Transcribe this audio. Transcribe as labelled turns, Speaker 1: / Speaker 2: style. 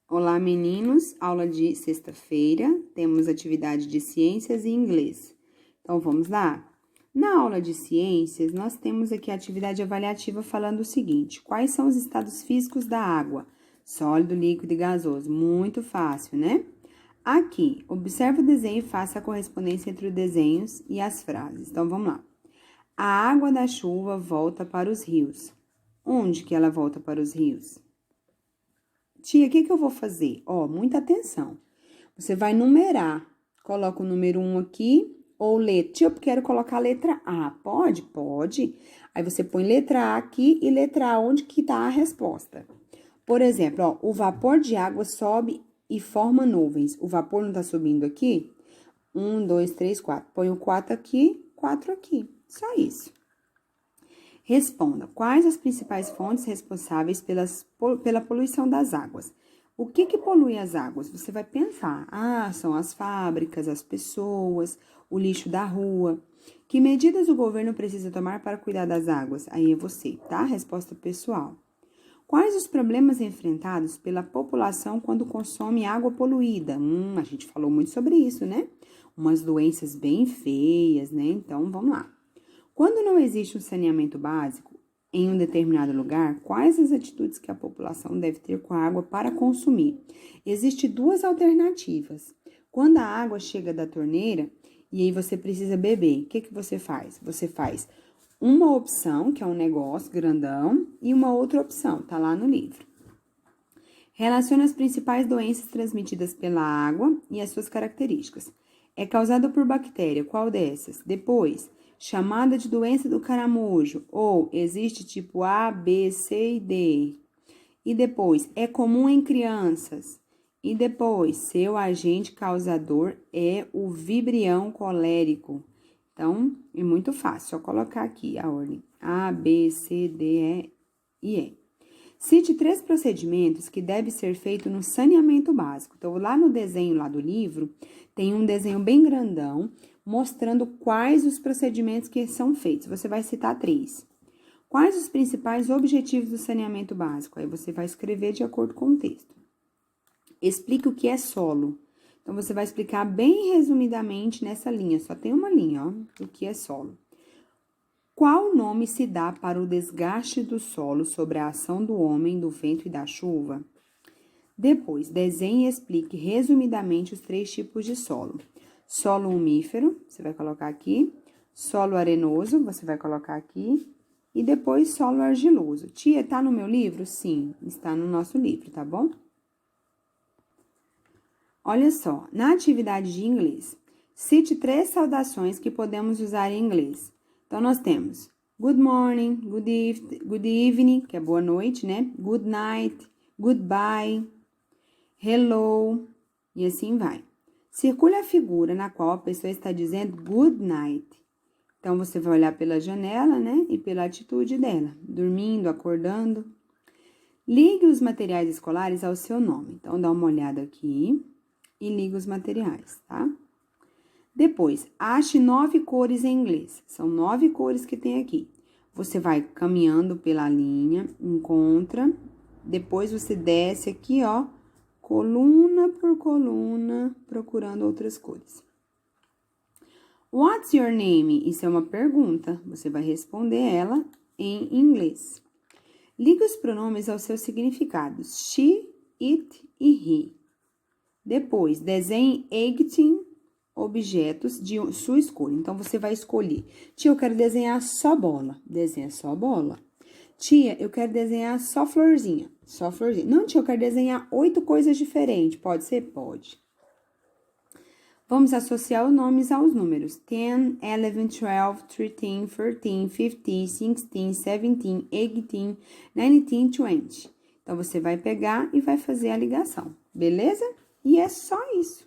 Speaker 1: Olá, meninos. Aula de sexta-feira. Temos atividade de ciências e inglês. Então, vamos lá? Na aula de ciências, nós temos aqui a atividade avaliativa falando o seguinte: quais são os estados físicos da água? Sólido, líquido e gasoso. Muito fácil, né? Aqui, observe o desenho e faça a correspondência entre os desenhos e as frases. Então, vamos lá. A água da chuva volta para os rios. Onde que ela volta para os rios? Tia, o que eu vou fazer? Ó, muita atenção. Você vai numerar. Coloca o número 1 aqui, ou letra. Tia, eu quero colocar a letra A. Pode? Pode. Aí você põe letra A aqui e letra A onde que tá a resposta. Por exemplo, ó, o vapor de água sobe e forma nuvens. O vapor não tá subindo aqui? 1, 2, 3, 4. Põe o 4 aqui, 4 aqui. Só isso. Responda, quais as principais fontes responsáveis pela poluição das águas? O que polui as águas? Você vai pensar, são as fábricas, as pessoas, o lixo da rua. Que medidas o governo precisa tomar para cuidar das águas? Aí é você, tá? Resposta pessoal. Quais os problemas enfrentados pela população quando consome água poluída? A gente falou muito sobre isso, né? Umas doenças bem feias, né? Então, vamos lá. Quando não existe um saneamento básico em um determinado lugar, quais as atitudes que a população deve ter com a água para consumir? Existem duas alternativas. Quando a água chega da torneira e aí você precisa beber, o que você faz? Você faz uma opção, que é um negócio grandão, e uma outra opção, tá lá no livro. Relaciona as principais doenças transmitidas pela água e as suas características. É causada por bactéria, qual dessas? Depois, chamada de doença do caramujo, ou existe tipo A, B, C e D. E depois, é comum em crianças. E depois, seu agente causador é o vibrião colérico. Então, é muito fácil, só colocar aqui a ordem A, B, C, D, E e E. Cite 3 procedimentos que devem ser feitos no saneamento básico. Então, lá no desenho lá do livro, tem um desenho bem grandão, mostrando quais os procedimentos que são feitos. Você vai citar 3. Quais os principais objetivos do saneamento básico? Aí você vai escrever de acordo com o texto. Explique o que é solo. Então, você vai explicar bem resumidamente nessa linha. Só tem uma linha, ó, o que é solo. Qual nome se dá para o desgaste do solo sobre a ação do homem, do vento e da chuva? Depois, desenhe e explique resumidamente os 3 tipos de solo. Solo umífero, você vai colocar aqui. Solo arenoso, você vai colocar aqui. E depois, solo argiloso. Tia, tá no meu livro? Sim, está no nosso livro, tá bom? Olha só, na atividade de inglês, cite 3 saudações que podemos usar em inglês. Então, nós temos good morning, good evening, que é boa noite, né? Good night, goodbye, hello, e assim vai. Circule a figura na qual a pessoa está dizendo good night. Então, você vai olhar pela janela, né? E pela atitude dela, dormindo, acordando. Ligue os materiais escolares ao seu nome. Então, dá uma olhada aqui e liga os materiais, tá? Depois, ache 9 cores em inglês. São 9 cores que tem aqui. Você vai caminhando pela linha, encontra. Depois, você desce aqui, ó, coluna por coluna, procurando outras cores. What's your name? Isso é uma pergunta. Você vai responder ela em inglês. Ligue os pronomes aos seus significados. She, it e he. Depois, desenhe 18 objetos de sua escolha. Então, você vai escolher. Tia, eu quero desenhar só bola. Desenha só bola. Tia, eu quero desenhar só florzinha. Só florzinha. Não, tia, eu quero desenhar 8 coisas diferentes. Pode ser? Pode. Vamos associar os nomes aos números. 10, 11, 12, 13, 14, 15, 16, 17, 18, 19, 20. Então, você vai pegar e vai fazer a ligação. Beleza? E é só isso.